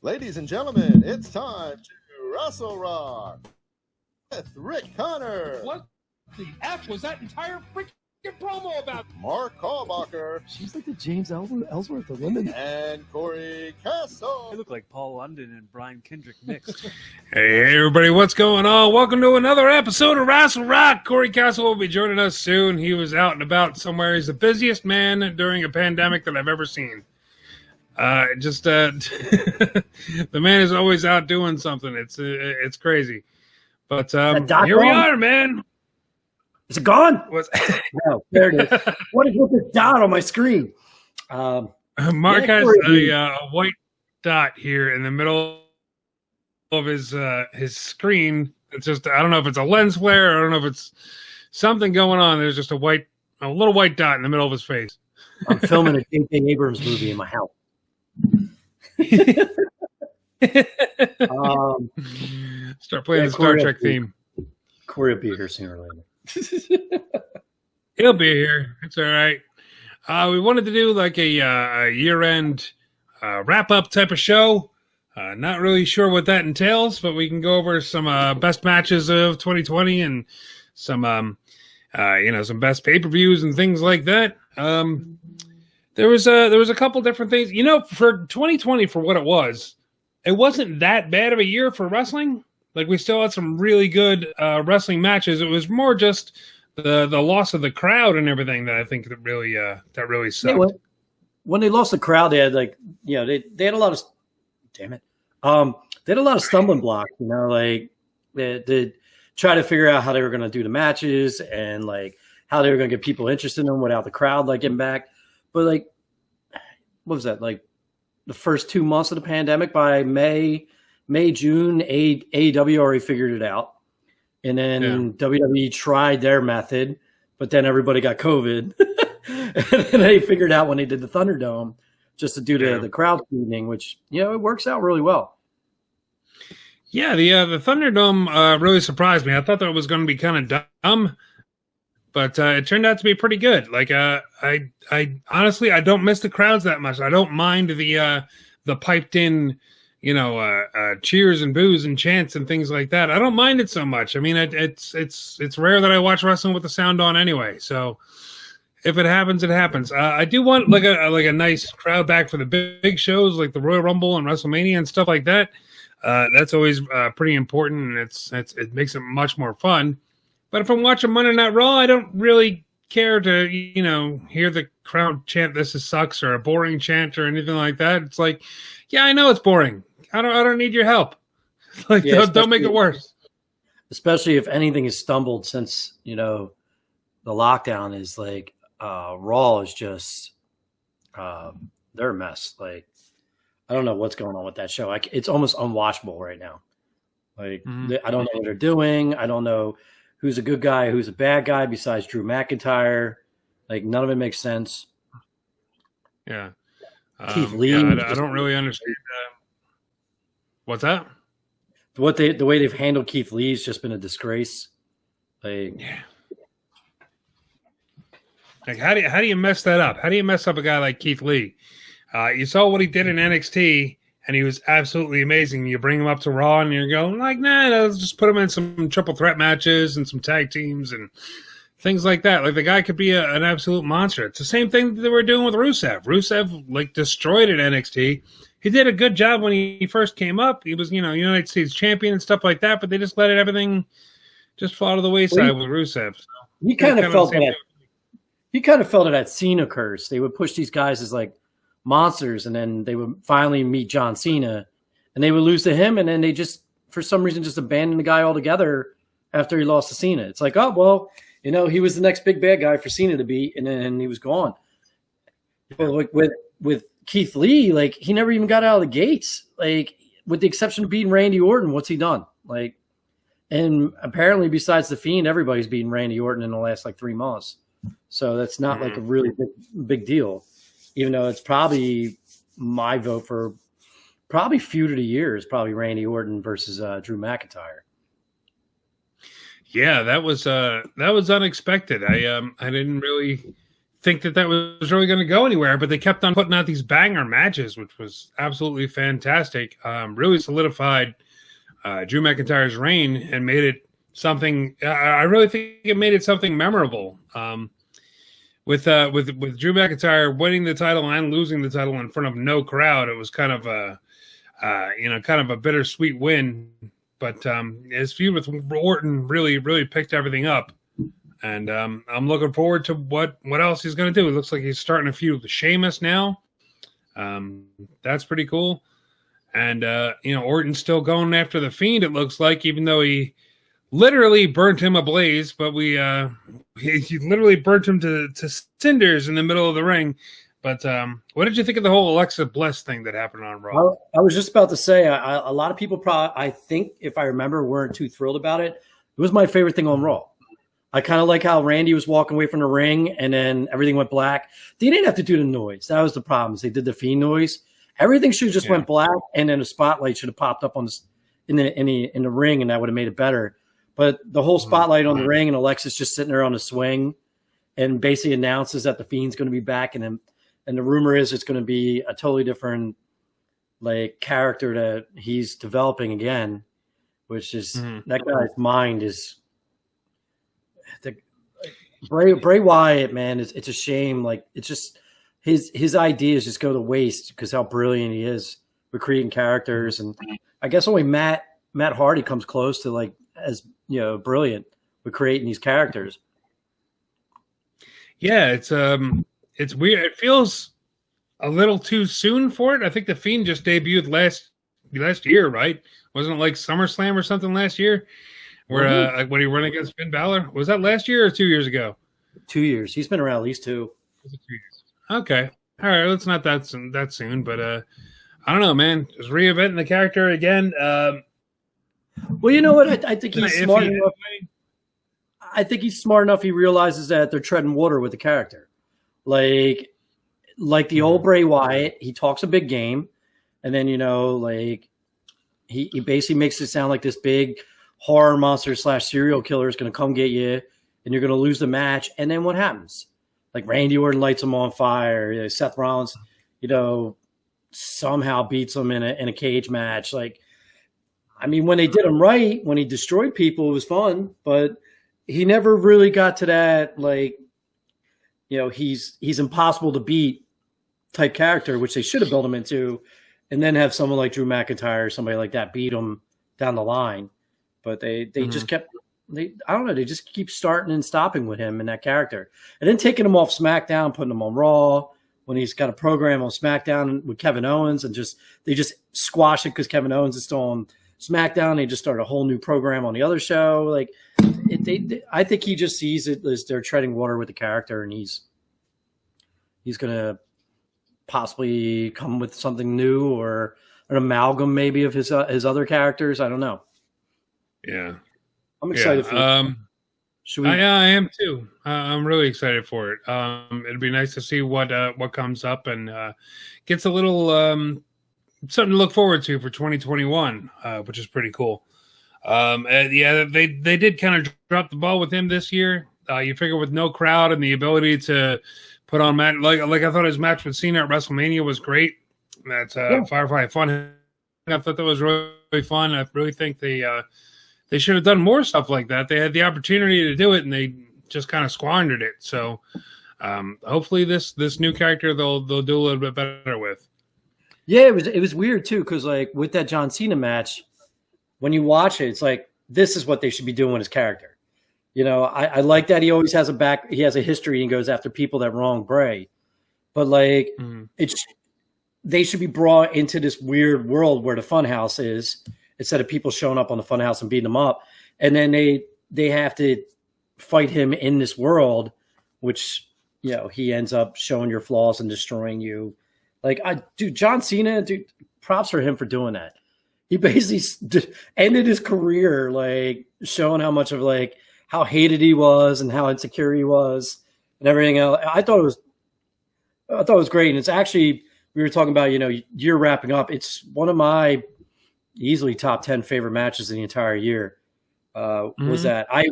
Ladies and gentlemen, it's time to Wrestle Rock with Rick Connor. What the F was that entire freaking promo about? Mark Kalbacher. She's like the James Ellsworth of women. And Corey Castle. They look like Paul London and Brian Kendrick mixed. Hey, everybody, what's going on? Welcome to another episode of Wrestle Rock. Corey Castle will be joining us soon. He was out and about somewhere. He's the busiest man during a pandemic that I've ever seen. The man is always out doing something. It's crazy. But here we are, man. Is it gone? No, there it is. Mark What is with this dot on my screen? has a white dot here in the middle of his screen. It's just, I don't know if it's a lens flare. I don't know if it's something going on. There's just a little white dot in the middle of his face. I'm filming a J.J. Abrams movie in my house. Start playing the Star Trek theme. Corey will be here sooner or later. He'll be here. It's all right. We wanted to do like a year-end wrap-up type of show. Not really sure what that entails, but we can go over some best matches of 2020 and some some best pay-per-views and things like that. There was a couple different things. For 2020, for what it wasn't that bad of a year for wrestling. Like, we still had some really good wrestling matches. It was more just the loss of the crowd and everything that I think that really sucked. Yeah, when they lost the crowd, they had they had a lot of they had a lot of stumbling blocks. They try to figure out how they were going to do the matches and how they were going to get people interested in them without the crowd getting back. But what was that? The first 2 months of the pandemic, by May, June, AEW already figured it out. And then WWE tried their method, but then everybody got COVID. And then they figured out when they did the Thunderdome just to do the crowd feeding, which, it works out really well. Yeah, the Thunderdome really surprised me. I thought that it was going to be kind of dumb, but it turned out to be pretty good. I honestly, I don't miss the crowds that much. I don't mind the piped in, cheers and boos and chants and things like that. I don't mind it so much. I mean, it's rare that I watch wrestling with the sound on anyway. So if it happens, it happens. I do want a nice crowd back for the big shows like the Royal Rumble and WrestleMania and stuff like that. That's always pretty important, and it makes it much more fun. But if I'm watching Monday Night Raw, I don't really care to, hear the crowd chant "This sucks" or a boring chant or anything like that. It's like, yeah, I know it's boring. I don't need your help. Don't make it worse. Especially if anything has stumbled since the lockdown is Raw is just they're a mess. I don't know what's going on with that show. It's almost unwatchable right now. I don't know what they're doing. I don't know who's a good guy, who's a bad guy besides Drew McIntyre. None of it makes sense. Yeah. Keith Lee. I don't really understand that. What's that? The way they've handled Keith Lee has just been a disgrace. How do you mess that up? How do you mess up a guy like Keith Lee? You saw what he did in NXT, and he was absolutely amazing. You bring him up to Raw, and you're going nah, let's just put him in some triple threat matches and some tag teams and things like that. The guy could be an absolute monster. It's the same thing that they were doing with Rusev. Rusev destroyed at NXT. He did a good job when he first came up. He was United States champion and stuff like that, but they just let everything just fall to the wayside with Rusev. So he kind of felt that. He kind of felt it at Cena curse. They would push these guys as monsters, and then they would finally meet John Cena, and they would lose to him, and then they just, for some reason, just abandoned the guy altogether after he lost to Cena. It's he was the next big bad guy for Cena to beat, and then he was gone. But with Keith Lee, he never even got out of the gates. With the exception of beating Randy Orton, what's he done? And apparently, besides the Fiend, everybody's beating Randy Orton in the last 3 months. So that's not a really big deal. Even though it's probably my vote for probably feud of the year is probably Randy Orton versus Drew McIntyre. Yeah, that was unexpected. I didn't really think that was really going to go anywhere, but they kept on putting out these banger matches, which was absolutely fantastic. Really solidified Drew McIntyre's reign and made it something. I really think it made it something memorable. With Drew McIntyre winning the title and losing the title in front of no crowd, it was kind of a kind of a bittersweet win. But his feud with Orton really picked everything up. And I'm looking forward to what else he's going to do. It looks like he's starting a feud with Sheamus now. That's pretty cool. And, Orton's still going after The Fiend, it looks like, even though he literally burnt him ablaze. But he literally burnt him to cinders in the middle of the ring. But what did you think of the whole Alexa Bliss thing that happened on Raw? I was just about to say, a lot of people probably, I think, if I remember, weren't too thrilled about it. It was my favorite thing on Raw. I kind of like how Randy was walking away from the ring and then everything went black. They didn't have to do the noise. That was the problem. They did the Fiend noise. Everything should have just went black, and then a spotlight should have popped up on in the ring, and that would have made it better. But the whole spotlight on the ring and Alexa's just sitting there on the swing and basically announces that the Fiend's going to be back, and the rumor is it's going to be a totally different character that he's developing again, which is that guy's mind is. Bray Wyatt, man, it's a shame. It's just his ideas just go to waste because how brilliant he is with creating characters, and I guess only Matt Hardy comes close to as brilliant with creating these characters. Yeah, it's weird. It feels a little too soon for it. I think the Fiend just debuted last year, right? Wasn't it like SummerSlam or something last year? Where when he ran against Finn Balor, was that last year or 2 years ago? 2 years. He's been around at least two. Was it 2 years? Okay, all right. It's not that soon, but I don't know, man. Just reinventing the character again. Well, you know what? I think he's smart enough. I think he's smart enough. He realizes that they're treading water with the character, like the old Bray Wyatt. He talks a big game, and then he basically makes it sound like this big horror monster / serial killer is going to come get you and you're going to lose the match. And then what happens? Randy Orton lights him on fire. Seth Rollins, somehow beats him in a cage match. When they did him right, when he destroyed people, it was fun, but he never really got to that, he's impossible to beat type character, which they should have built him into, and then have someone like Drew McIntyre or somebody like that beat him down the line. But they just kept they just keep starting and stopping with him and that character. And then taking him off SmackDown, putting him on Raw when he's got a program on SmackDown with Kevin Owens, and they just squash it because Kevin Owens is still on SmackDown. They just start a whole new program on the other show. I think he just sees it as they're treading water with the character, and he's gonna possibly come with something new or an amalgam maybe of his other characters. I don't know. Yeah, I'm excited for it. I am too. I'm really excited for it. It'd be nice to see what comes up and gets a little something to look forward to for 2021, which is pretty cool. They did kind of drop the ball with him this year. You figure with no crowd and the ability to put on match, like I thought his match with Cena at WrestleMania was great. That's Firefly Fun. I thought that was really fun. I really think they should have done more stuff like that. They had the opportunity to do it, and they just kind of squandered it. So hopefully this new character they'll do a little bit better with. Yeah, it was weird too, because with that John Cena match, when you watch it, it's this is what they should be doing with his character. I like that he always has he has a history and goes after people that wrong Bray. But they should be brought into this weird world where the Funhouse is, instead of people showing up on the Funhouse and beating them up. And then they have to fight him in this world, which, he ends up showing your flaws and destroying you. John Cena, props for him for doing that. He basically ended his career, showing how much of how hated he was and how insecure he was and everything else. I thought it was great. And it's actually, we were talking about, you're wrapping up. It's one of my easily top 10 favorite matches in the entire year. Was that I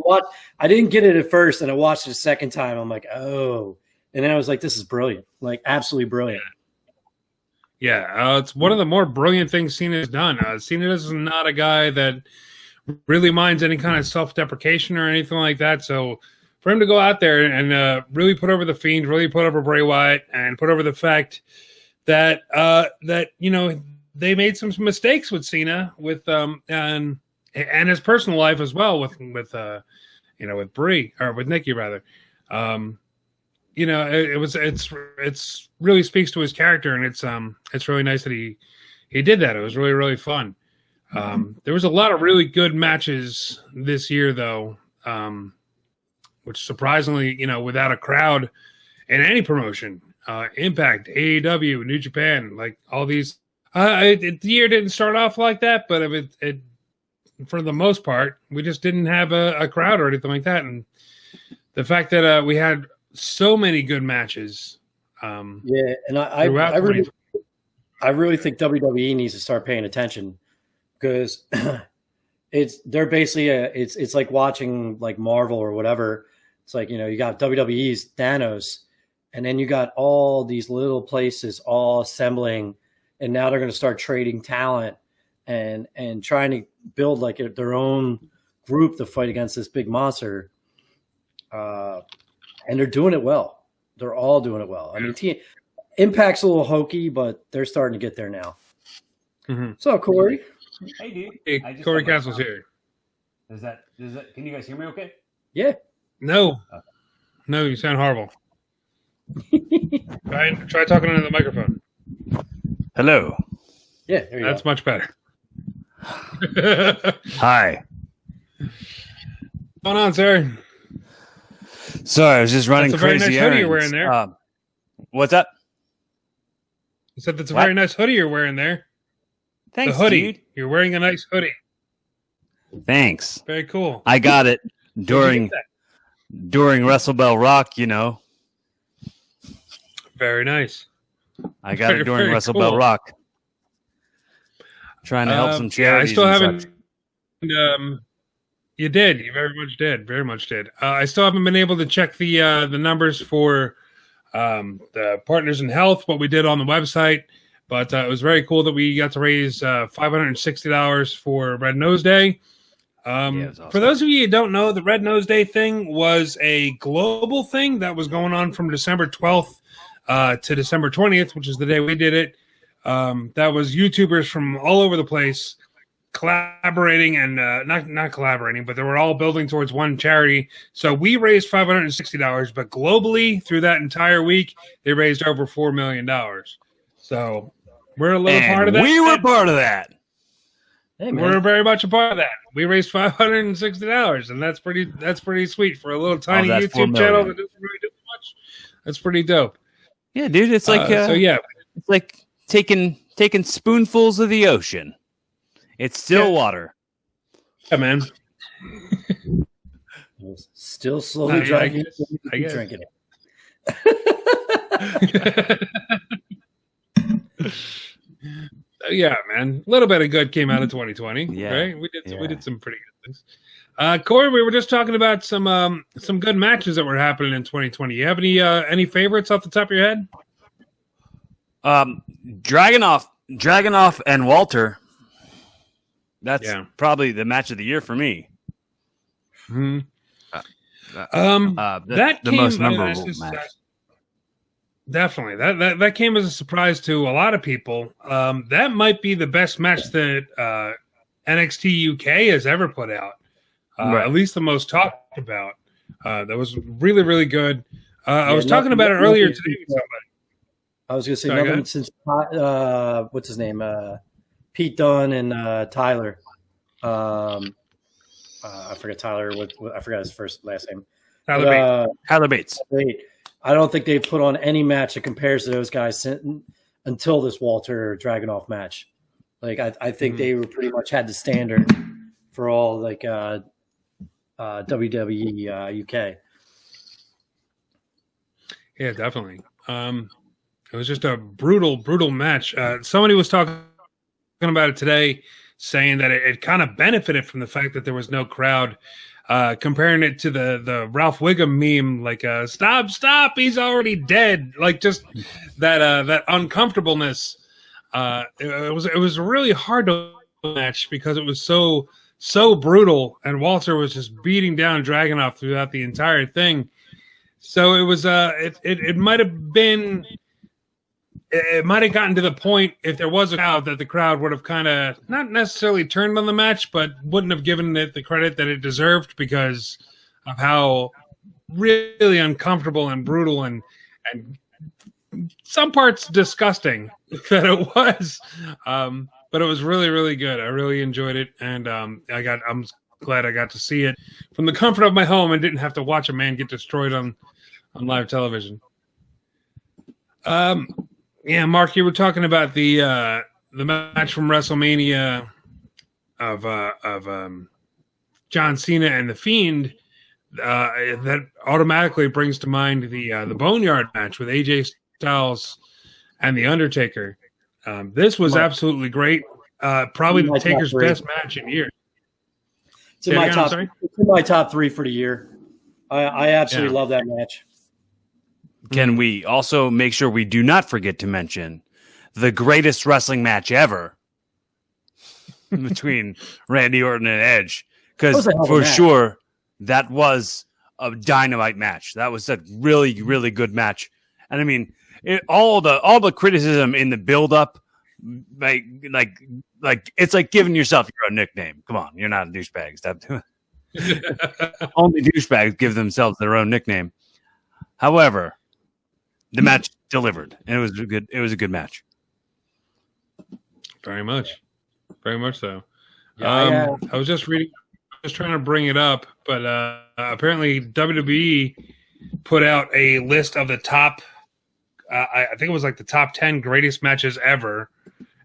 didn't get it at first, and I watched it a second time. I'm like, oh, And then I was like, this is brilliant, like absolutely brilliant. Yeah, it's one of the more brilliant things Cena's done. Cena is not a guy that really minds any kind of self-deprecation or anything like that. So for him to go out there and really put over the Fiend, really put over Bray Wyatt, and put over the fact that they made some mistakes with Cena and his personal life as well with Brie, or with Nikki rather. It's really speaks to his character, and it's really nice that he did that. It was really, really fun. There was a lot of really good matches this year, though, which surprisingly, without a crowd in any promotion, Impact, AEW, New Japan, like all these. The year didn't start off like that, but it for the most part, we just didn't have a crowd or anything like that. And the fact that we had so many good matches. And I really think WWE needs to start paying attention, because they're basically it's like watching like Marvel or whatever. It's like, you got WWE's Thanos, and then you got all these little places all assembling, and now they're going to start trading talent and trying to build like their own group to fight against this big monster. And they're doing it well. They're all doing it well. I mean, Impact's a little hokey, but they're starting to get there now. Mm-hmm. So, Corey. Hey, dude. Hey, Corey Castle's here. Is that? Can you guys hear me okay? Yeah. No. Okay. No, you sound horrible. Try talking into the microphone. Hello. Yeah, there you That's go. much better. Hi. What's going on, sir? Sorry, I was just running That's a very crazy nice hoodie errands. you're wearing there. What's up? You said that's a What? very nice hoodie you're wearing there. Thanks, the hoodie. dude. You're wearing a nice hoodie. Thanks. Very cool. I got it Where'd you during get WrestleBell Rock. that? Very nice. I got it during Very WrestleBell cool. Rock. Trying to help some Yeah, I charities. still and haven't. such. You did. You very much did. Very much did. I still haven't been able to check the numbers for the Partners in Health, what we did on the website, but it was very cool that we got to raise $560 for Red Nose Day. It was awesome. For those of you who don't know, the Red Nose Day thing was a global thing that was going on from December 12th to December 20th, which is the day we did it. That was YouTubers from all over the place collaborating and not collaborating, but they were all building towards one charity. So we raised $560, but globally through that entire week, they raised over $4 million. So we're a little part of that. We were part of that. Hey, man. We're very much a part of that. We raised $560, and that's pretty sweet for a little tiny that's $4 YouTube channel million. that doesn't really do much. That's pretty dope. Yeah, dude. It's like it's like taking spoonfuls of the ocean. It's still water. Yeah, man. Still slowly I drinking. guess. Drinking it. Yeah, man. A little bit of good came out of 2020. Yeah. Right? We did some pretty good things. Corey, we were just talking about some good matches that were happening in 2020. You have any favorites off the top of your head? Dragunov and Walter. That's Yeah. probably the match of the year for me. Mm-hmm. The came most memorable match. Definitely. That came as a surprise to a lot of people. That might be the best match that NXT UK has ever put out. Right. At least the most talked about. That was really, really good. I was talking about it earlier today with somebody. I was going to say, Sorry, go nothing ahead. since what's his name? Pete Dunne and Tyler. I forget Tyler. I forgot his last name. Tyler Bates. Tyler Bates. I don't think they've put on any match that compares to those guys until this Walter Dragunov match. Like I think they were pretty much had the standard for all like WWE UK. Yeah, definitely. It was just a brutal match. Somebody was talking about it today. saying that it kind of benefited from the fact that there was no crowd, comparing it to the Ralph Wiggum meme, like stop, he's already dead. Like just that uncomfortableness. It was really hard to match because it was so brutal, and Walter was just beating down Dragunov throughout the entire thing. So it was it might have been. It might have gotten to the point, if there was a crowd, that the crowd would have kind of not necessarily turned on the match, but wouldn't have given it the credit that it deserved because of how really uncomfortable and brutal and some parts disgusting that it was. But it was really, really good. I really enjoyed it, and I'm glad I got to see it from the comfort of my home and didn't have to watch a man get destroyed on live television. Yeah, Mark, you were talking about the match from WrestleMania of John Cena and The Fiend. That automatically brings to mind the Boneyard match with AJ Styles and The Undertaker. This was absolutely great. Probably the Taker's best match in years. It's in my top 3 for the year. I absolutely love that match. Can we also make sure we do not forget to mention the greatest wrestling match ever between Randy Orton and Edge? Because for sure, that was a dynamite match. That was a really, really good match. And I mean, all the criticism in the build-up, like it's like giving yourself your own nickname. Come on, you're not a douchebag. Stop doing it. Only douchebags give themselves their own nickname. However, the match delivered, and it was a good match. Very much so. Yeah. I was just reading, just trying to bring it up, but apparently WWE put out a list of the top. I think it was like the top 10 greatest matches ever,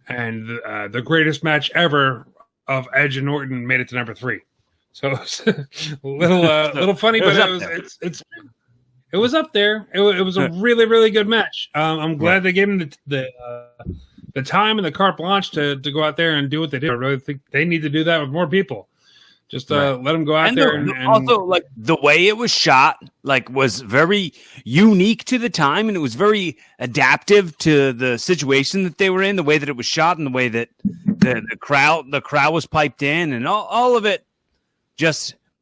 and the greatest match ever of Edge and Orton made it to number 3. So it's a little funny, but it was up there. It was a really, really good match. I'm glad they gave him the time and the carte blanche to go out there and do what they did. I really think they need to do that with more people. Just let them go out there. And also, like the way it was shot, like was very unique to the time, and it was very adaptive to the situation that they were in. The way that it was shot, and the way that the crowd was piped in, and all of it.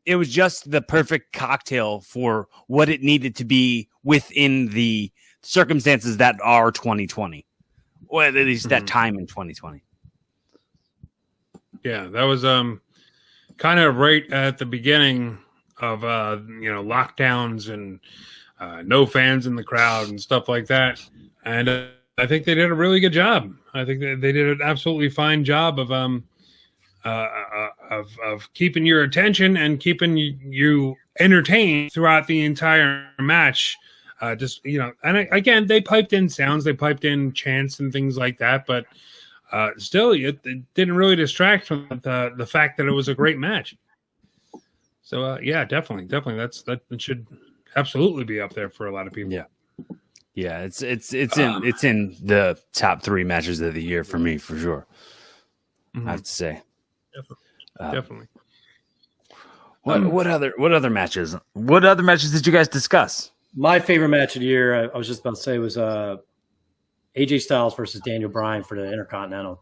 It was just the perfect cocktail for what it needed to be within the circumstances that are 2020, or at least that time in 2020. Yeah, that was kind of right at the beginning of lockdowns and no fans in the crowd and stuff like that. And I think they did a really good job. I think they did an absolutely fine job of keeping your attention and keeping you entertained throughout the entire match. And again, they piped in sounds, they piped in chants and things like that, but still, it didn't really distract from the fact that it was a great match. So yeah, definitely, that should absolutely be up there for a lot of people. Yeah, it's in the top 3 matches of the year for me for sure. I have to say. Definitely. What other matches? What other matches did you guys discuss? My favorite match of the year, I was just about to say, was AJ Styles versus Daniel Bryan for the Intercontinental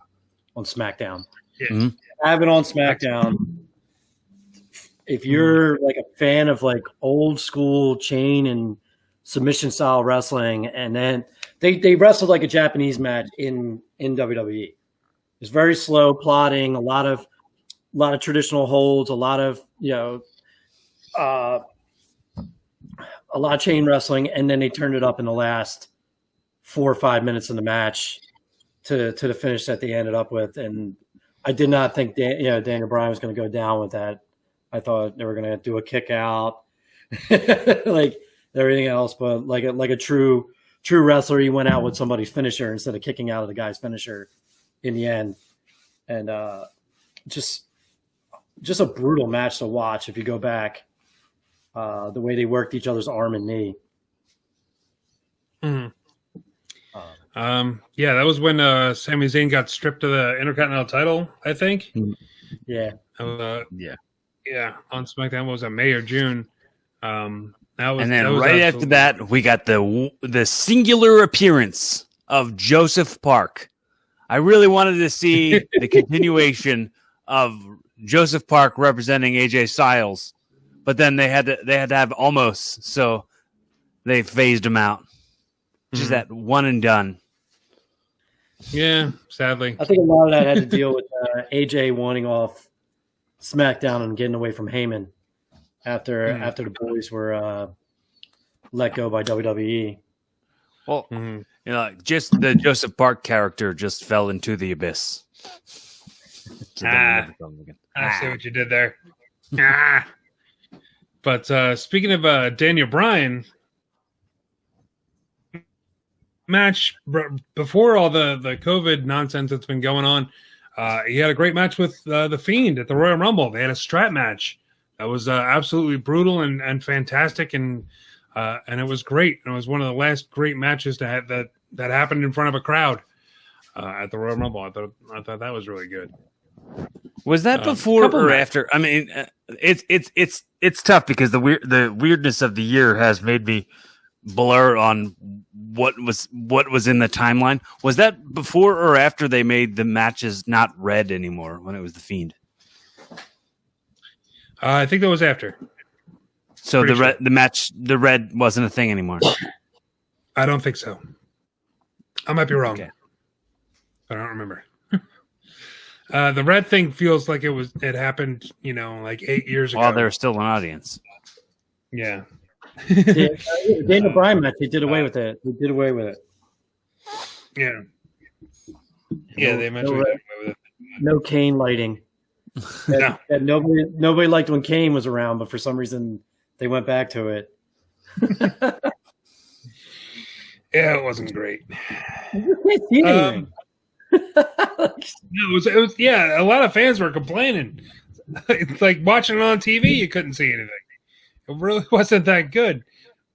on SmackDown. Yeah. Mm-hmm. I have it on SmackDown. If you're like a fan of like old school chain and submission style wrestling, and then they wrestled like a Japanese match in WWE. It's very slow plotting, a lot of traditional holds, a lot of chain wrestling, and then they turned it up in the last 4 or 5 minutes in the match to the finish that they ended up with. And I did not think Daniel Bryan was going to go down with that. I thought they were going to do a kick out, like everything else, but like a true wrestler, he went out with somebody's finisher instead of kicking out of the guy's finisher in the end. And just a brutal match to watch if you go back, the way they worked each other's arm and knee. Mm-hmm. Yeah, that was when Sami Zayn got stripped of the Intercontinental title, I think. Yeah. Yeah, on SmackDown. What was that, May or June? And then right after that, we got the singular appearance of Joseph Park. I really wanted to see the continuation of Joseph Park representing AJ Styles, but then they had to have Almost, so they phased him out. Just that one and done. Yeah, sadly. I think a lot of that had to deal with AJ wanting off SmackDown and getting away from Heyman after the boys were let go by WWE. Well, just the Joseph Park character just fell into the abyss. I see what you did there. But speaking of Daniel Bryan, match before all the COVID nonsense that's been going on, he had a great match with the Fiend at the Royal Rumble. They had a strap match that was absolutely brutal and fantastic, and it was great. And it was one of the last great matches to have that happened in front of a crowd at the Royal Rumble. I thought that was really good. Was that before or after? I mean, it's tough because the weirdness of the year has made me blur on what was in the timeline. Was that before or after they made the matches not red anymore when it was the Fiend? I think that was after. So the red wasn't a thing anymore. I don't think so. I might be wrong. Okay. I don't remember. The red thing feels like it happened, like 8 years ago. While there was still an audience. Yeah. Daniel Bryan match, they did away with it. They did away with it. Yeah. Yeah, they mentioned away with it. No Kane lighting. No. Nobody liked when Kane was around, but for some reason they went back to it. Yeah, it wasn't great. You can't see anything. It was. Yeah, a lot of fans were complaining. It's like watching it on TV, you couldn't see anything. It really wasn't that good.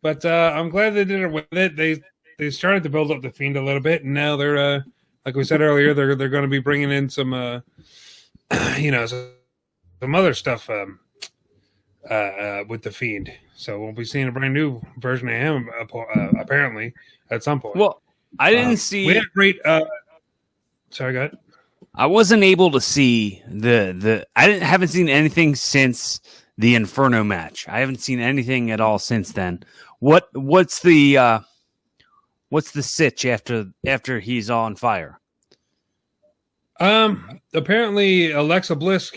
But I'm glad they did it with it. They started to build up the Fiend a little bit, and now they're like we said earlier, they're going to be bringing in some some other stuff with the Fiend. So we'll be seeing a brand new version of him apparently at some point. Well, I didn't see. We had great. Sorry, go ahead. I wasn't able to see haven't seen anything since the Inferno match. I haven't seen anything at all since then. What's the sitch after he's on fire? Apparently Alexa Bliss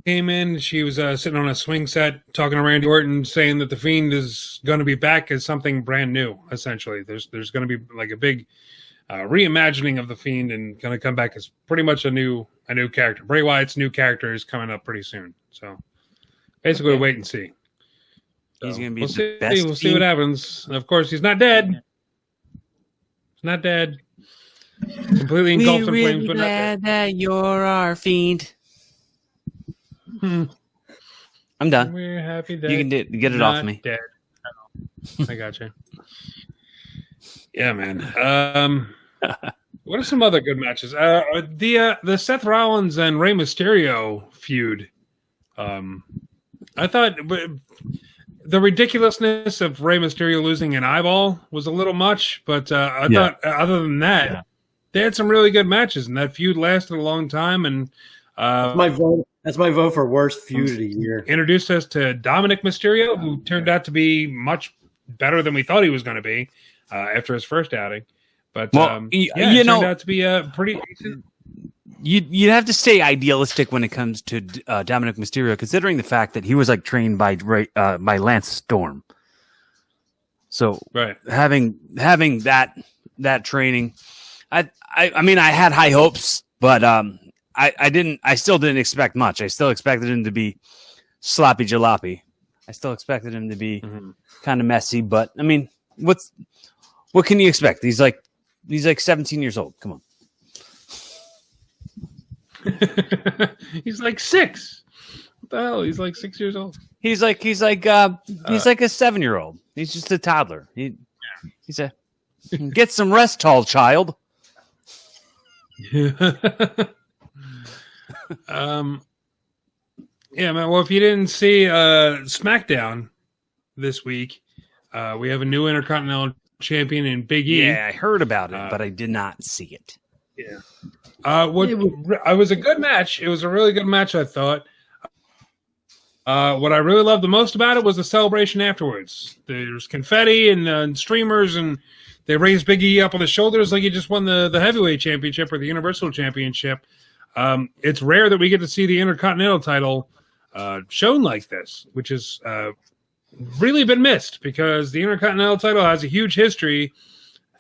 came in. She was sitting on a swing set talking to Randy Orton, saying that the Fiend is going to be back as something brand new. Essentially, there's going to be like a big reimagining of the Fiend, and going to come back as pretty much a new character. Bray Wyatt's new character is coming up pretty soon. So basically, wait and see. He's going to be the best. We'll see what happens. And of course, he's not dead. He's not dead. Completely engulfed in flames, but not dead. That you're our Fiend. I'm done. We're happy that you can get it off me. Dead. I got you. Yeah, man. What are some other good matches? The Seth Rollins and Rey Mysterio feud. I thought the ridiculousness of Rey Mysterio losing an eyeball was a little much, but I thought other than that, they had some really good matches, and that feud lasted a long time. And that's my vote for worst feud of the year. Introduced us to Dominic Mysterio, who turned out to be much better than we thought he was going to be after his first outing. But it turned out to be a pretty. You have to stay idealistic when it comes to Dominic Mysterio, considering the fact that he was like trained by Lance Storm. So having that training, I mean I had high hopes, but I still didn't expect much. I still expected him to be sloppy jalopy. I still expected him to be kind of messy, but I mean, what can you expect? He's like 17 years old. Come on. He's like 6. What the hell? He's like 6 years old. He's like a 7-year-old. He's just a toddler. He's a Get some rest, tall child. Yeah, man. Well, if you didn't see SmackDown this week, we have a new Intercontinental Champion in Big E. Yeah, I heard about it, but I did not see it. Yeah. It was a good match. It was a really good match, I thought. What I really loved the most about it was the celebration afterwards. There's confetti and streamers, and they raised Big E up on the shoulders like he just won the heavyweight championship or the Universal Championship. It's rare that we get to see the Intercontinental title shown like this, which has really been missed because the Intercontinental title has a huge history,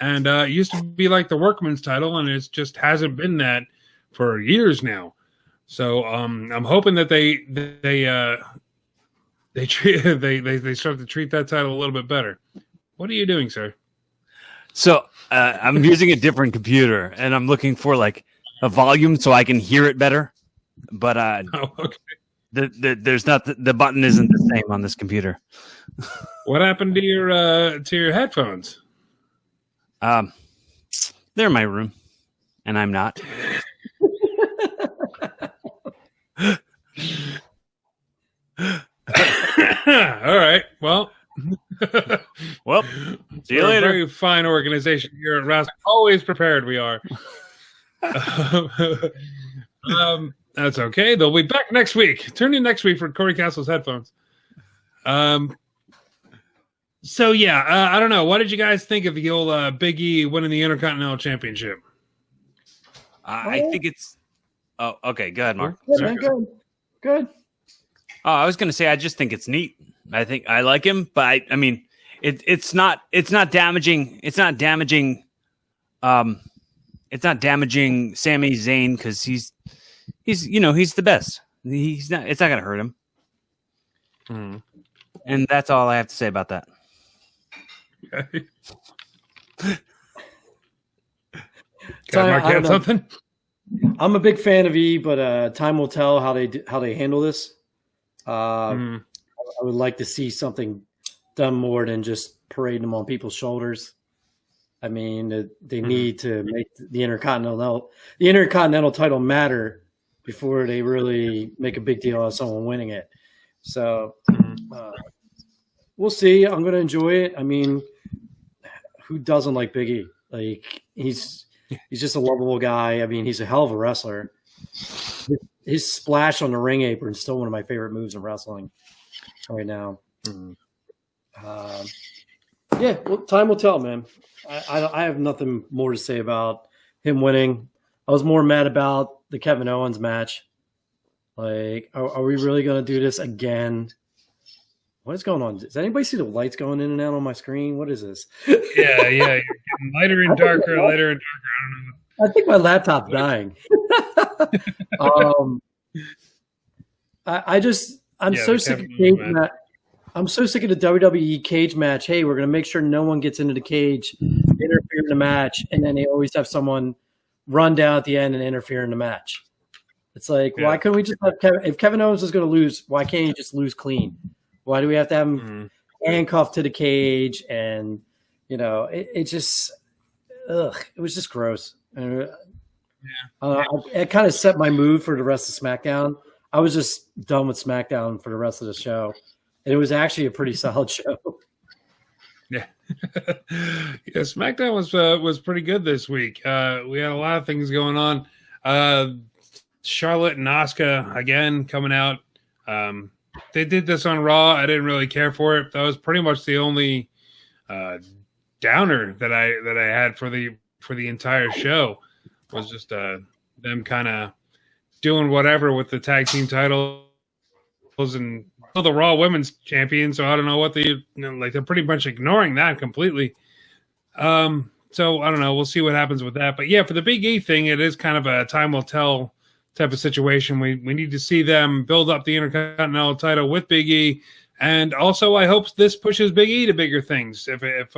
and it used to be like the Workman's title, and it just hasn't been that for years now. So I'm hoping that they start to treat that title a little bit better. What are you doing, sir? So I'm using a different computer, and I'm looking for like a volume so I can hear it better. But okay. There's not the button isn't the same on this computer. What happened to your headphones? They're in my room, and I'm not. All right. Well, see you later. A very fine organization here at RASSLE. Always prepared we are. That's okay. They'll be back next week. Tune in next week for Corey Castle's headphones. So yeah, I don't know. What did you guys think of the old Big E winning the Intercontinental Championship? I think it's. Oh, okay. Go ahead, Mark. Good. Oh, I was going to say I just think it's neat. I think I like him, but I mean, it's not damaging. It's not damaging. It's not damaging Sami Zayn because he's the best. He's not. It's not going to hurt him. Mm. And that's all I have to say about that. Okay. Mark, you have something? I'm a big fan of E, but time will tell how they handle this. I would like to see something done more than just parading them on people's shoulders. I mean, they need to make the Intercontinental title matter before they really make a big deal out of someone winning it. So we'll see. I'm going to enjoy it. I mean, who doesn't like Big E? Like he's just a lovable guy. I mean, he's a hell of a wrestler. His splash on the ring apron is still one of my favorite moves in wrestling right now. Yeah, well, time will tell, man. I have nothing more to say about him winning. I was more mad about the Kevin Owens match. Like, are we really going to do this again? What is going on? Does anybody see the lights going in and out on my screen? What is this? Yeah. You're getting lighter and darker, lighter and darker. I don't know. I think my laptop's dying. I'm so sick of cage match. I'm so sick of the WWE cage match. Hey, we're going to make sure no one gets into the cage, interfere in the match, and then they always have someone run down at the end and interfere in the match. It's like, why couldn't we just have if Kevin Owens is going to lose, why can't he just lose clean? Why do we have to have him handcuffed to the cage? And, it just, it was just gross. It kind of set my mood for the rest of SmackDown. I was just done with SmackDown for the rest of the show. And it was actually a pretty solid show. Yeah. SmackDown was pretty good this week. We had a lot of things going on. Charlotte and Asuka again coming out. They did this on Raw. I didn't really care for it. That was pretty much the only downer that I had for the entire show. Was just them kind of doing whatever with the tag team titles and the Raw Women's Champion. So I don't know what they're pretty much ignoring that completely. So I don't know. We'll see what happens with that. But yeah, for the Big E thing, it is kind of a time will tell type of situation. We need to see them build up the Intercontinental title with Big E, and also I hope this pushes Big E to bigger things. If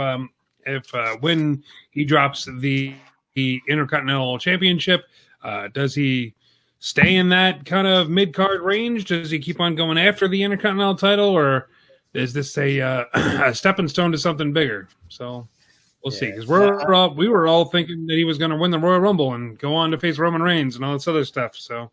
when he drops the Intercontinental Championship, does he stay in that kind of mid-card range? Does he keep on going after the Intercontinental title, or is this a stepping stone to something bigger? So We'll see, because we were all thinking that he was going to win the Royal Rumble and go on to face Roman Reigns and all this other stuff. So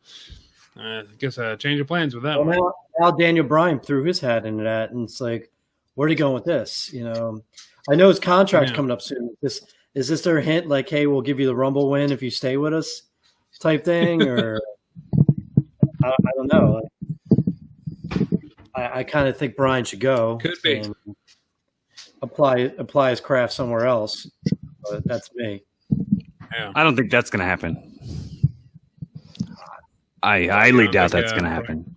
I guess a change of plans with that one. Now Daniel Bryan threw his hat into that, and it's like, where are you going with this? I know his contract's coming up soon. Is this their hint? Like, hey, we'll give you the Rumble win if you stay with us, type thing, or I don't know. I kind of think Bryan should go. Could be. Apply his craft somewhere else. But that's me. Yeah. I don't think that's going to happen. I highly doubt that's going to happen.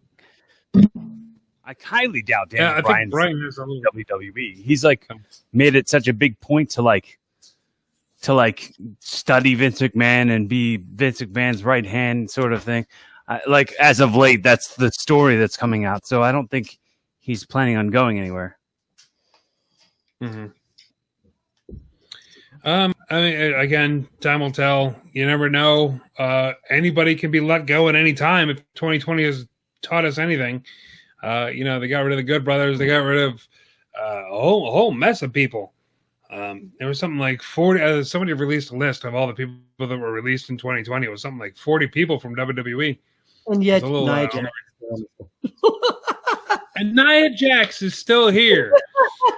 I highly doubt Daniel Bryan's WWE. He's like made it such a big point to study Vince McMahon and be Vince McMahon's right hand sort of thing. Like as of late, that's the story that's coming out. So I don't think he's planning on going anywhere. Mm-hmm. I mean, again, time will tell. You never know. Anybody can be let go at any time. If 2020 has taught us anything, they got rid of the Good Brothers. They got rid of a whole mess of people. There was something like 40. Somebody released a list of all the people that were released in 2020. It was something like 40 people from WWE. And yet, Nia Jax. And Nia Jax is still here.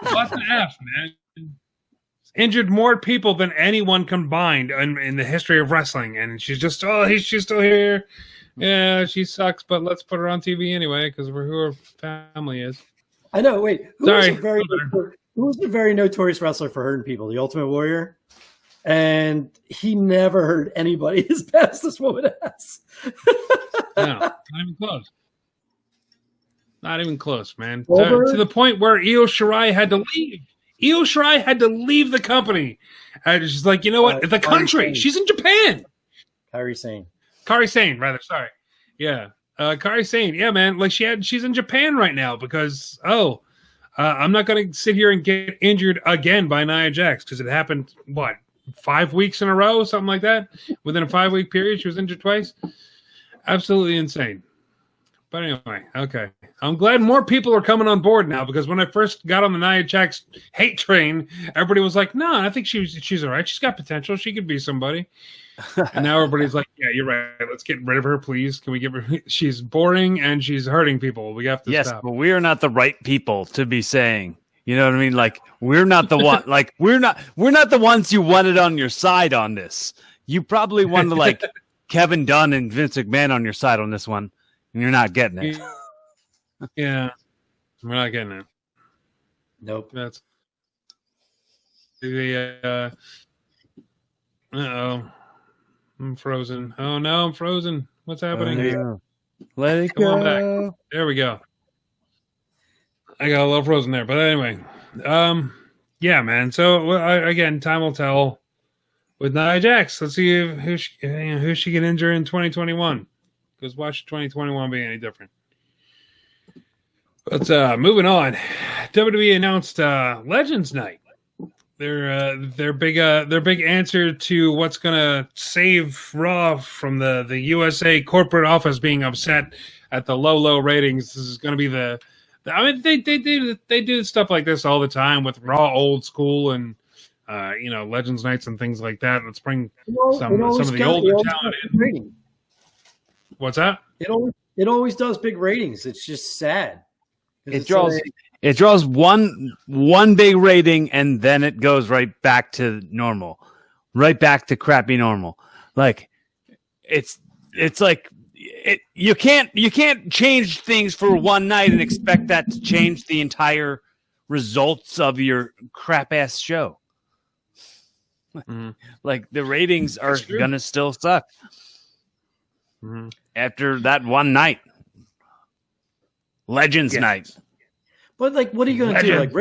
What the F, man? Injured more people than anyone combined in the history of wrestling, and she's just she's still here. Yeah, she sucks, but let's put her on TV anyway because we're who her family is. I know. Wait, who was a very notorious wrestler for hurting people? The Ultimate Warrior, and he never hurt anybody as bad as this woman has. No, not even close. Not even close, man. To the point where Io Shirai had to leave. Io Shirai had to leave the company. And she's like, you know what? The country. She's in Japan. Kairi Sane, rather. Sorry. Yeah. Kairi Sane. Yeah, man. Like she's in Japan right now because, I'm not going to sit here and get injured again by Nia Jax because it happened, 5 weeks in a row? Something like that? Within a 5-week period, she was injured twice. Absolutely insane. But anyway, okay. I'm glad more people are coming on board now because when I first got on the Nia Jax hate train, everybody was like, no, I think she's all right. She's got potential. She could be somebody. And now everybody's like, yeah, you're right. Let's get rid of her, please. Can we give her? She's boring and she's hurting people. We have to stop. Yes, but we are not the right people to be saying. You know what I mean? Like we're not the one. Like we're not the ones you wanted on your side on this. You probably wanted like Kevin Dunn and Vince McMahon on your side on this one. And you're not getting it. Yeah. We're not getting it. Nope. That's the uh-oh. I'm frozen. Oh no, I'm frozen. What's happening? Let it Come go. on back. There we go. I got a little frozen there. But anyway. Yeah, man. So again, time will tell with Nia Jax. Let's see who she can injure in 2021. Because watch 2021 be any different. But moving on, WWE announced Legends Night. Their big answer to what's gonna save Raw from the USA corporate office being upset at the low ratings. This is gonna be they do stuff like this all the time with Raw Old School and Legends Nights and things like that. Let's bring some of the older talent in. What's that? It always does big ratings. It's just sad. It draws one big rating and then it goes right back to normal, right back to crappy normal. Like it's like you can't change things for one night and expect that to change the entire results of your crap ass show. Mm-hmm. Like the ratings are gonna still suck. Mm-hmm. After that one night. Legends Night. But like, what are you going to do? Like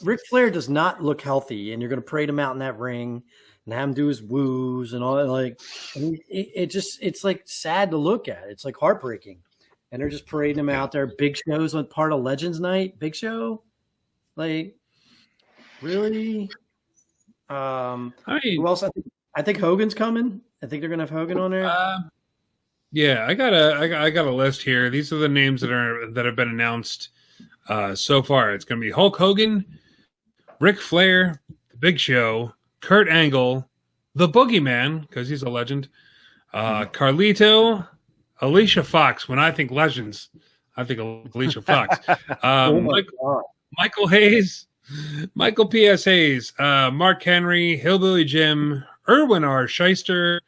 Ric Flair does not look healthy, and you're going to parade him out in that ring and have him do his woos and all that. Like, I mean, it's like sad to look at. It's like heartbreaking, and they're just parading him out there. Big Show's on part of Legends Night. Big Show, like, really? Who else? I think Hogan's coming. I think they're going to have Hogan on there. Yeah, I got a list here. These are the names that have been announced so far. It's going to be Hulk Hogan, Ric Flair, The Big Show, Kurt Angle, the Boogeyman, because he's a legend, Carlito, Alicia Fox. When I think legends, I think of Alicia Fox. Michael Hayes, Michael P.S. Hayes, Mark Henry, Hillbilly Jim, Erwin R. Shyster,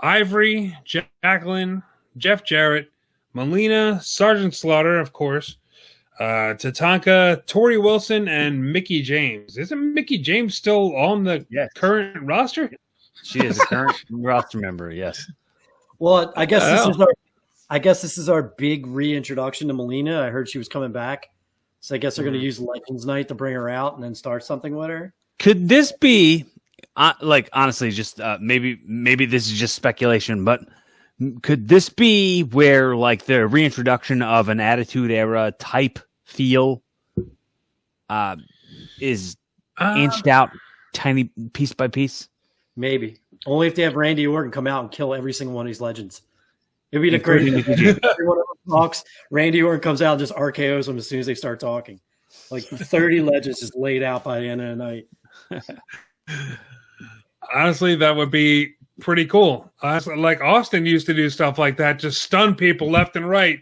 Ivory, Jacqueline, Jeff Jarrett, Melina, Sergeant Slaughter, of course, Tatanka, Tori Wilson, and Mickey James. Isn't Mickey James still on the current roster? She is a current roster member, yes. Well, I guess this is our big reintroduction to Melina. I heard she was coming back. So I guess they're going to use Legends Night to bring her out and then start something with her. Could this be, honestly, just maybe this is just speculation, but could this be where like the reintroduction of an Attitude Era type feel is inched out tiny piece by piece? Maybe. Only if they have Randy Orton come out and kill every single one of these legends. It'd be the crazy. Everyone talks. Randy Orton comes out and just RKOs them as soon as they start talking. Like 30 legends just laid out by the end of the night. Honestly, that would be pretty cool. Like Austin used to do stuff like that, just stun people left and right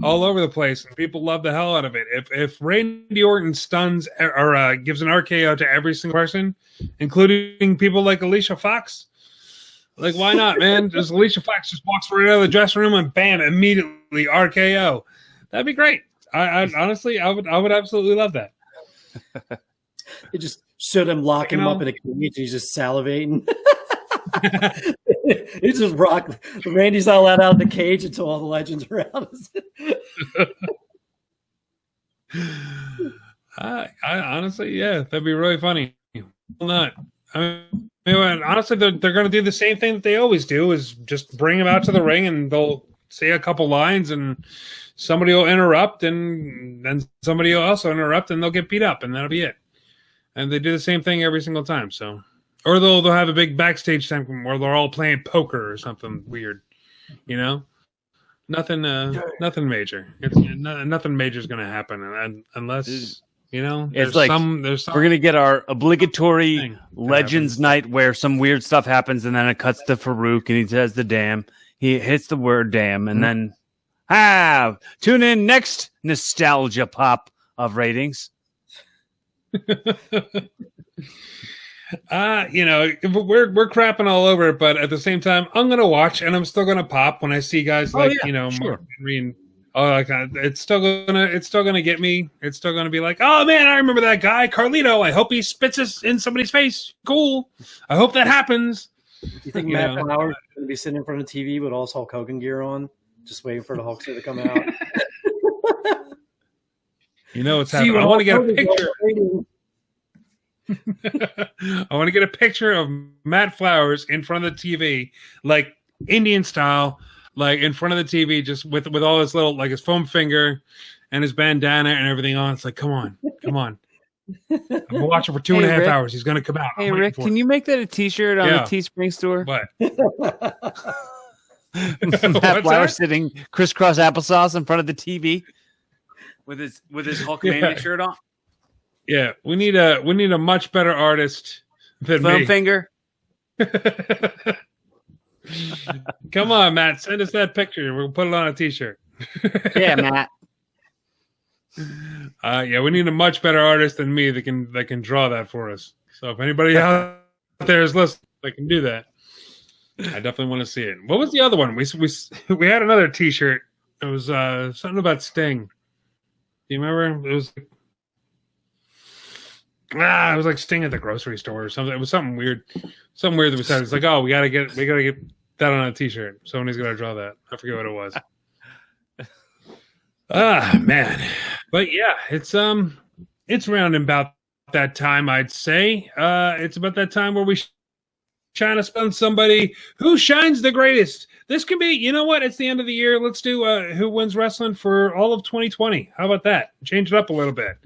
all over the place, and people love the hell out of it. If Randy Orton stuns or gives an RKO to every single person, including people like Alicia Fox, like why not, man? Just Alicia Fox just walks right out of the dressing room and bam, immediately RKO. That'd be great. I honestly, I would absolutely love that. It just showed him locking him up in a cage and he's just salivating. He just rocked. Randy's not allowed out of the cage until all the legends are out. I honestly, yeah, that'd be really funny. Not. I mean, honestly, they're going to do the same thing that they always do: is just bring them out to the ring and they'll say a couple lines, and somebody will interrupt, and then somebody will also interrupt, and they'll get beat up, and that'll be it. And they do the same thing every single time. So, or they'll have a big backstage time where they're all playing poker or something weird, you know. Nothing major. Nothing major is going to happen unless. You know, it's like we're gonna get our obligatory Legends Night where some weird stuff happens, and then it cuts to Farouk, and he says the damn. He hits the word damn, and then tune in next nostalgia pop of ratings. You know, we're crapping all over it, but at the same time, I'm gonna watch, and I'm still gonna pop when I see guys like Mark Henry and. It's still gonna get me. It's still gonna be like, oh man, I remember that guy, Carlito. I hope he spits us in somebody's face. Cool. I hope that happens. You think Matt Flowers is gonna be sitting in front of the TV with all his Hulk Hogan gear on, just waiting for the Hulkster to come out? You know what's happening. I want to get a picture. I want to get a picture of Matt Flowers in front of the TV, like Indian style. Like in front of the TV, just with all his little, like his foam finger and his bandana and everything on. It's like, come on. I've been watching for 2.5 hours. He's going to come out. Hey, Rick, can you make that a T-shirt on the Teespring store? What? Matt Flowers sitting crisscross applesauce in front of the TV with his Hulkmania shirt on. Yeah, we need a much better artist than foam me. Finger. Come on, Matt. Send us that picture. We'll put it on a T-shirt. Yeah, Matt. Yeah, we need a much better artist than me that can draw that for us. So if anybody out there is listening, they can do that. I definitely want to see it. What was the other one? We had another T-shirt. It was something about Sting. Do you remember? It was like Sting at the grocery store or something. It was something weird. Something weird that we said. It's like, oh, we gotta get that on a T-shirt. Somebody's gotta draw that. I forget what it was. Man. But yeah, it's around about that time, I'd say. It's about that time where we trying to spend somebody who shines the greatest. This can be, you know what? It's the end of the year. Let's do who wins wrestling for all of 2020. How about that? Change it up a little bit.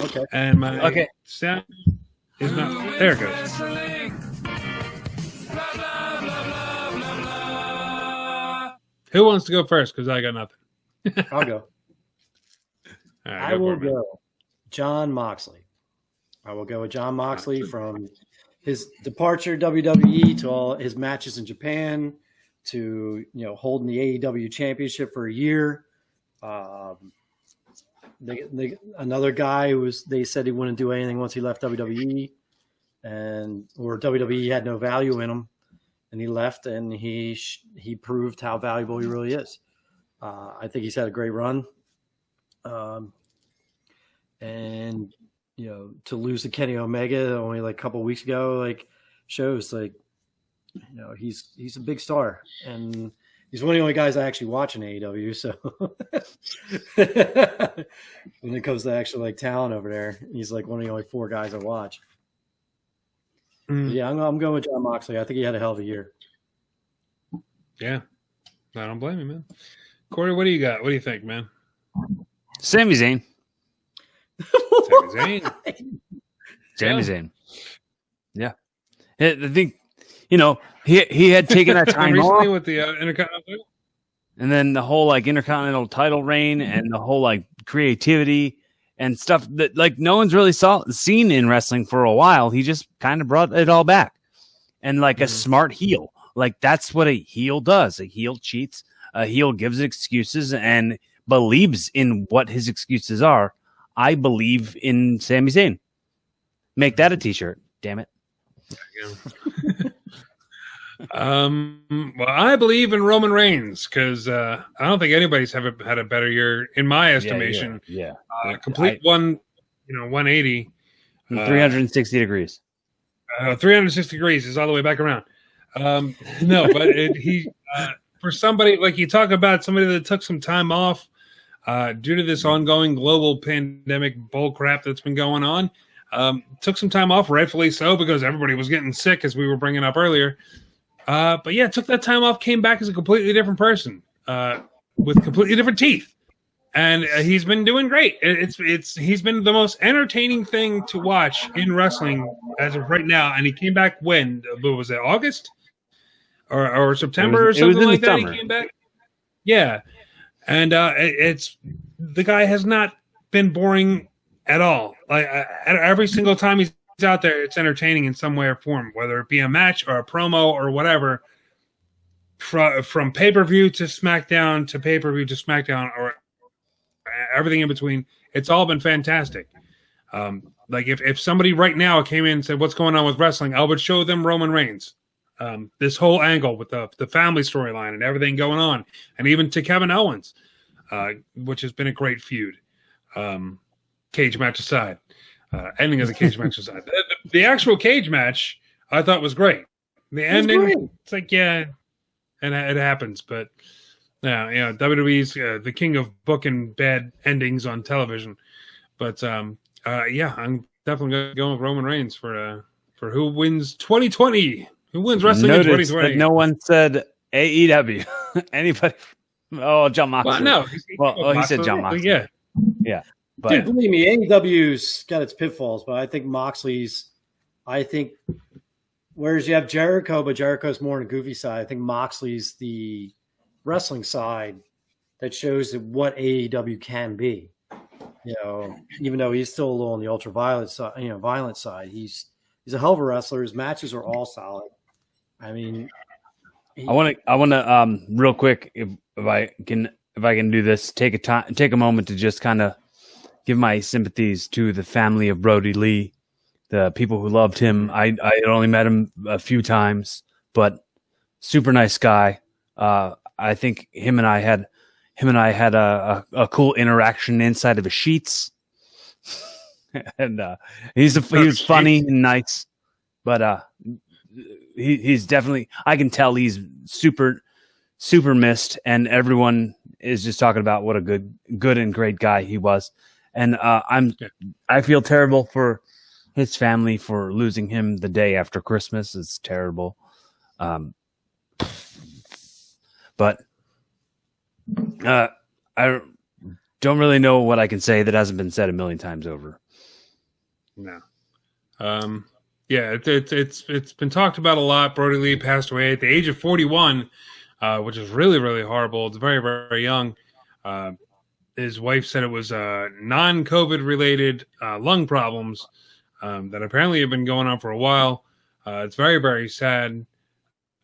Okay. And my sound is not. There it goes. Who wants to go first? Because I got nothing. I'll go. All right, I will go. John Moxley. I will go with Jon Moxley from his departure WWE to all his matches in Japan to holding the AEW championship for a year. Another guy they said he wouldn't do anything once he left WWE, or WWE had no value in him, and he left, and he proved how valuable he really is. I think he's had a great run, and to lose to Kenny Omega only like a couple of weeks ago, shows he's a big star, and he's one of the only guys I actually watch in AEW. So when it comes to actual talent over there, he's like one of the only 4 guys I watch. Yeah, I'm going with Jon Moxley. I think he had a hell of a year. Yeah, I don't blame you, man. Corey, what do you got? What do you think, man? Sami Zayn. Sami Zayn. Sami Zayn. Yeah, I think he had taken that time recently off with the Intercontinental, and then the whole Intercontinental title reign and the whole creativity and stuff that no one's really seen in wrestling for a while. He just kind of brought it all back, and a smart heel. That's what a heel does. A heel cheats. A heel gives excuses and believes in what his excuses are. I believe in Sami Zayn. Make that a t-shirt. Damn it. Well, I believe in Roman Reigns because I don't think anybody's had a better year in my estimation. Yeah. Complete 180. 360 degrees. 360 degrees is all the way back around. No, but for somebody you talk about somebody that took some time off due to this ongoing global pandemic bull crap that's been going on, took some time off, rightfully so, because everybody was getting sick, as we were bringing up earlier. But yeah, took that time off, came back as a completely different person with completely different teeth, and he's been doing great. He's been the most entertaining thing to watch in wrestling as of right now. And he came back when? What was it, August or September or something like that? He came back. Yeah, and it's the guy has not been boring at all. Every single time he's out there, it's entertaining in some way or form, whether it be a match or a promo or whatever. From pay-per-view to SmackDown to pay-per-view to SmackDown or everything in between, it's all been fantastic. If somebody right now came in and said, "What's going on with wrestling?" I would show them Roman Reigns. This whole angle with the family storyline and everything going on, and even to Kevin Owens, which has been a great feud. Cage match aside, ending as a cage match aside, the actual cage match I thought was great. The ending, it's yeah, and it happens, but yeah, WWE's the king of booking bad endings on television. But yeah, I'm definitely going with Roman Reigns for who wins 2020. Who wins wrestling in 2020? That no one said AEW. Anybody? Oh, Jon Moxley. Well, no. He said Jon Moxley. Yeah. But, dude, believe me, AEW's got its pitfalls, but I think Moxley's. Whereas you have Jericho, but Jericho's more on the goofy side. I think Moxley's the wrestling side that shows what AEW can be. Even though he's still a little on the ultraviolet side, violent side, he's a hell of a wrestler. His matches are all solid. I mean, I want to real quick, if I can do this, take a moment to just kind of give my sympathies to the family of Brody Lee, the people who loved him. I only met him a few times, but super nice guy. I think him and I had a cool interaction inside of the sheets, and he was funny and nice, but he's definitely, I can tell he's super missed, and everyone is just talking about what a good and great guy he was. And I feel terrible for his family for losing him the day after Christmas. It's terrible. But I don't really know what I can say that hasn't been said a million times over. No. Yeah, it's been talked about a lot. Brody Lee passed away at the age of 41, which is really, really horrible. It's very, very young. His wife said it was non-COVID related lung problems. that apparently have been going on for a while. It's very, very sad.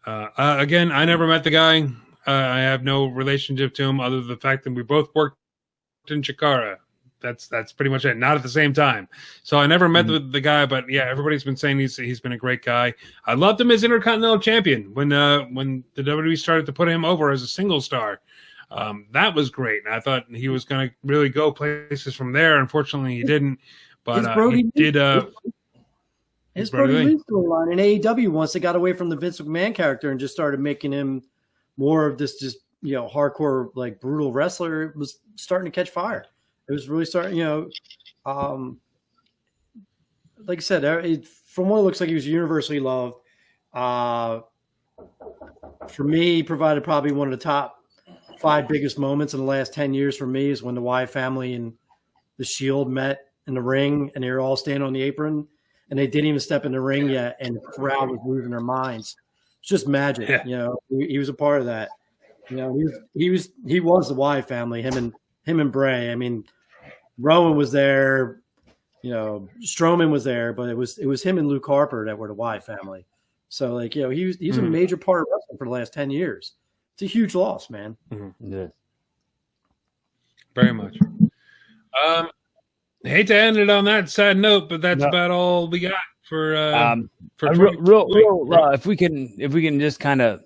Again, I never met the guy. I have no relationship to him other than the fact that we both worked in Chikara. That's pretty much it. Not at the same time. So I never met the guy, but yeah, everybody's been saying he's been a great guy. I loved him as Intercontinental Champion when the WWE started to put him over as a single star. That was great. And I thought he was going to really go places from there. Unfortunately, he didn't. But he did. His Brody Lee storyline in AEW once they got away from the Vince McMahon character and just started making him more of this just hardcore like brutal wrestler. It was starting to catch fire. It was really starting, like I said, from what it looks like, he was universally loved. For me, he provided probably one of the top 5 biggest moments in the last 10 years for me is when the Wyatt family and the Shield met in the ring and they were all standing on the apron and they didn't even step in the ring yet and the crowd was losing their minds. It's just magic. Yeah. He was a part of that. He was the Wyatt family, him and Bray. I mean, Rowan was there, Strowman was there, but it was him and Luke Harper that were the Wyatt family. So he's a major part of wrestling for the last 10 years. It's a huge loss, man. Mm-hmm. Yeah. Very much. Hate to end it on that sad note, but that's about all we got for if we can just kind of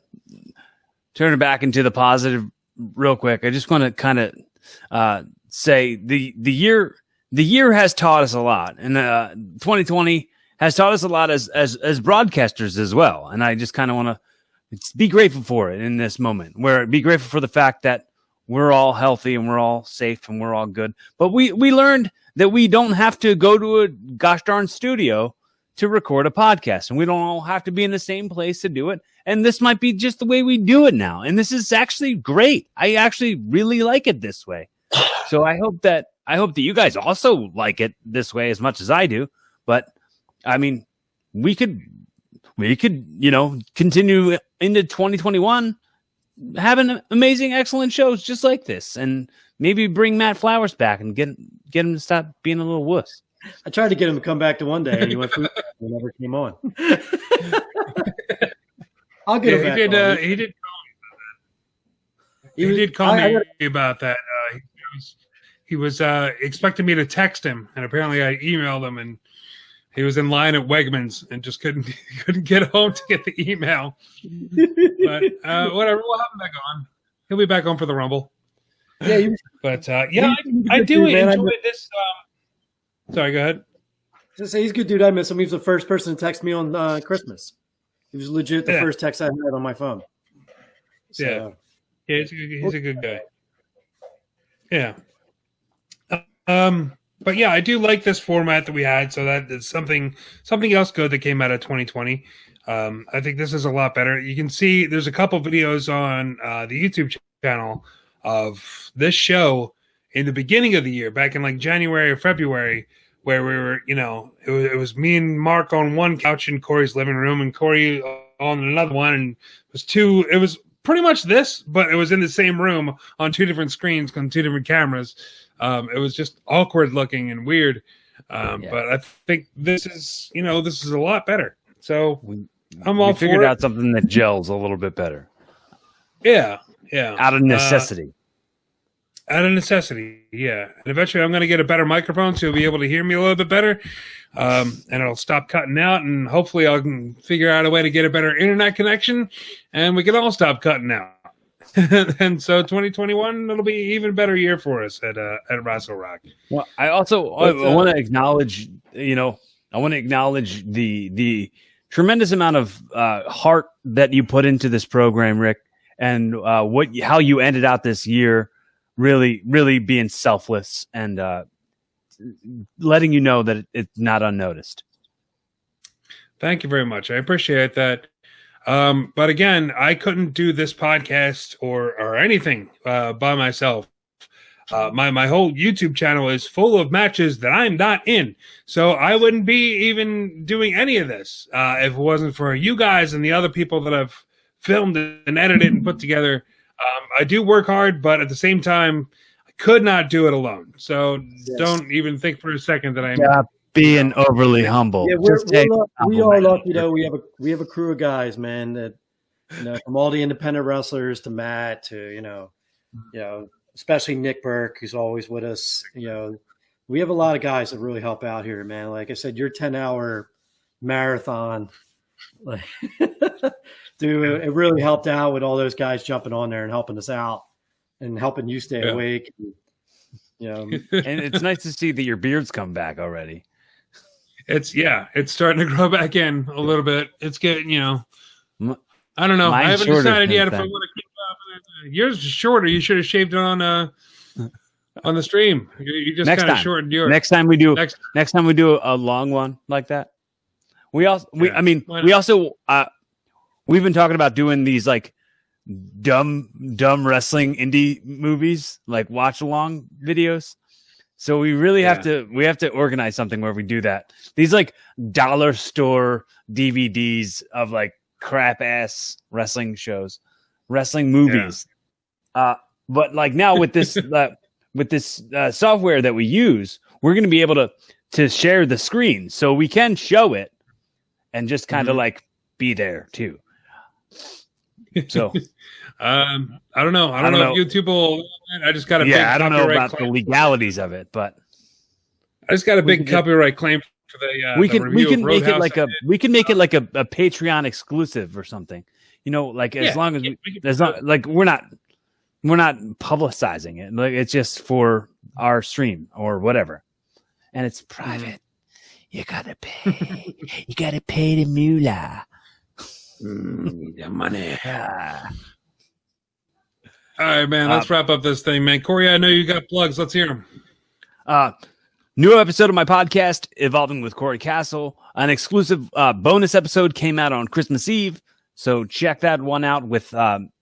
turn it back into the positive real quick. I just want to kind of say the year has taught us a lot, and 2020 has taught us a lot as broadcasters as well. And I just kind of want to be grateful for it in this moment, where be grateful for the fact that we're all healthy and we're all safe and we're all good. But we learned that we don't have to go to a gosh darn studio to record a podcast, and we don't all have to be in the same place to do it. And this might be just the way we do it now. And this is actually great. I actually really like it this way. So I hope that you guys also like it this way as much as I do. But I mean, we could, continue into 2021 having amazing, excellent shows just like this, and maybe bring Matt Flowers back and get him to stop being a little wuss. I tried to get him to come back to one day, and he went through. He never came on. I'll get him back. He did call me about that. He was expecting me to text him, and apparently I emailed him, and he was in line at Wegmans and just couldn't get home to get the email. But whatever, we'll have him back on. He'll be back on for the Rumble. Yeah, I do enjoy this. Sorry, go ahead. Just say he's a good dude. I miss him. He was the first person to text me on Christmas. He was legit the first text I had on my phone. So, yeah, he's a good guy. Yeah. But yeah, I do like this format that we had. So that's something else good that came out of 2020. I think this is a lot better. You can see there's a couple videos on the YouTube channel of this show in the beginning of the year, back in like January or February, where we were, it was me and Mark on one couch in Cory's living room and Cory on another one. And it was pretty much this, but it was in the same room on 2 different screens on 2 different cameras. It was just awkward looking and weird. But I think this is a lot better. So I'm all for it. We figured out something that gels a little bit better. Yeah. Out of necessity. Yeah. And eventually I'm going to get a better microphone so you'll be able to hear me a little bit better. And it'll stop cutting out, and hopefully I can figure out a way to get a better internet connection, and we can all stop cutting out. And so 2021, it'll be an even better year for us at Wrestle Rock. Well, I want to acknowledge, the tremendous amount of heart that you put into this program, Rick, and how you ended out this year, really, really being selfless and letting you know that it's not unnoticed. Thank you very much. I appreciate that. But again, I couldn't do this podcast or anything by myself. My whole YouTube channel is full of matches that I'm not in, so I wouldn't be even doing any of this if it wasn't for you guys and the other people that I've filmed and edited and put together. I do work hard, but at the same time, I could not do it alone. So don't even think for a second that I'm being overly humble. Yeah, we are lucky though. We have a crew of guys, man. That from all the independent wrestlers to Matt to especially Nick Burke, who's always with us. We have a lot of guys that really help out here, man. Like I said, your 10-hour marathon, like, dude, it really helped out with all those guys jumping on there and helping us out and helping you stay awake. And it's nice to see that your beard's come back already. It's starting to grow back in a little bit. It's getting, I don't know. I haven't decided yet if I want to keep up. Yours is shorter. You should have shaved it on the stream. You just kind of shortened yours. Next time we do a long one like that. We've been talking about doing these like dumb wrestling indie movies, like watch along videos. So we really have to organize something where we do that. These like dollar store DVDs of like crap ass wrestling shows, wrestling movies. But like now with this software that we use, we're going to be able to share the screen so we can show it and just kind of like be there too. So I don't know. I don't know if YouTube will. I just got a big I don't know about claim. the legalities of it, but I just got a big copyright claim for the. We can make it like a Patreon exclusive or something. As long as we're not publicizing it. Like it's just for our stream or whatever, and it's private. You gotta pay. You gotta pay the moolah. The money. All right, man. Let's wrap up this thing, man. Cory, I know you got plugs. Let's hear them. New episode of my podcast, Evolving with Cory Castle. An exclusive bonus episode came out on Christmas Eve, so check that one out with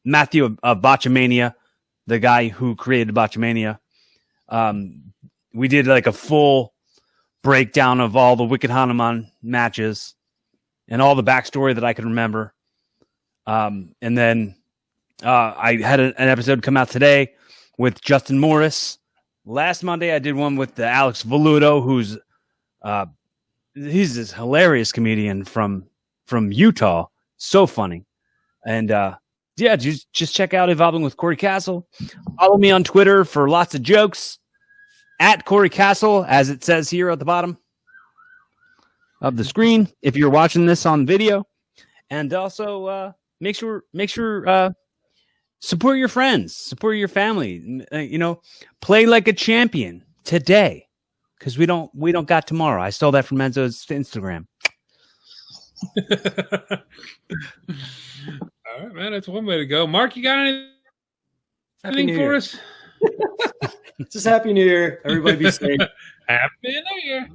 Matthew of Botchamania, the guy who created Botchamania. We did like a full breakdown of all the Wicked Hanuman matches and all the backstory that I can remember. And then I had an episode come out today with Justin Morris. Last Monday, I did one with Alex Voluto, who's he's this hilarious comedian from Utah. So funny. And just check out Evolving with Cory Castle. Follow me on Twitter for lots of jokes. At Cory Castle, as it says here at the bottom of the screen, if you're watching this on video. And also make sure support your friends, support your family. Play like a champion today, because we don't got tomorrow. I stole that from Enzo's Instagram. All right, man. That's one way to go. Mark, you got anything for us? Just Happy New Year. Everybody be safe. Happy New Year.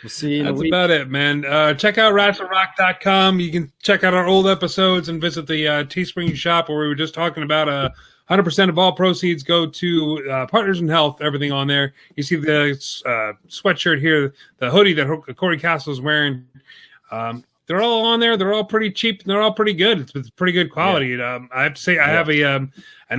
We'll see you in a week. That's about it, man. Check out RASSLERock.com. You can check out our old episodes and visit the Teespring shop where we were just talking about 100% of all proceeds go to Partners in Health, everything on there. You see the sweatshirt here, the hoodie that Cory Castle is wearing. They're all on there. They're all pretty cheap, and they're all pretty good. It's pretty good quality. Yeah. I have to say, I have an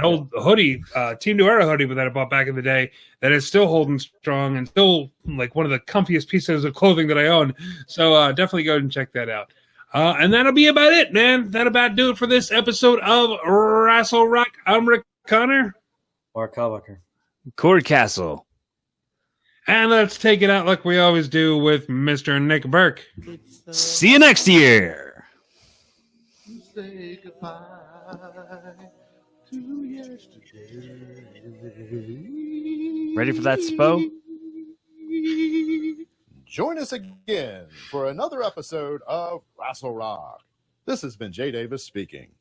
old hoodie, Team New Era hoodie that I bought back in the day that is still holding strong and still like one of the comfiest pieces of clothing that I own. So definitely go ahead and check that out. And that'll be about it, man. That'll about do it for this episode of Wrestle Rock. I'm Rick Connor. Mark Kalbacher. Cory Castle. And let's take it out like we always do with Mr. Nick Burke. See you next year. Say goodbye to yesterday. Ready for that SPO? Join us again for another episode of Wrestle Rock. This has been Jay Davis speaking.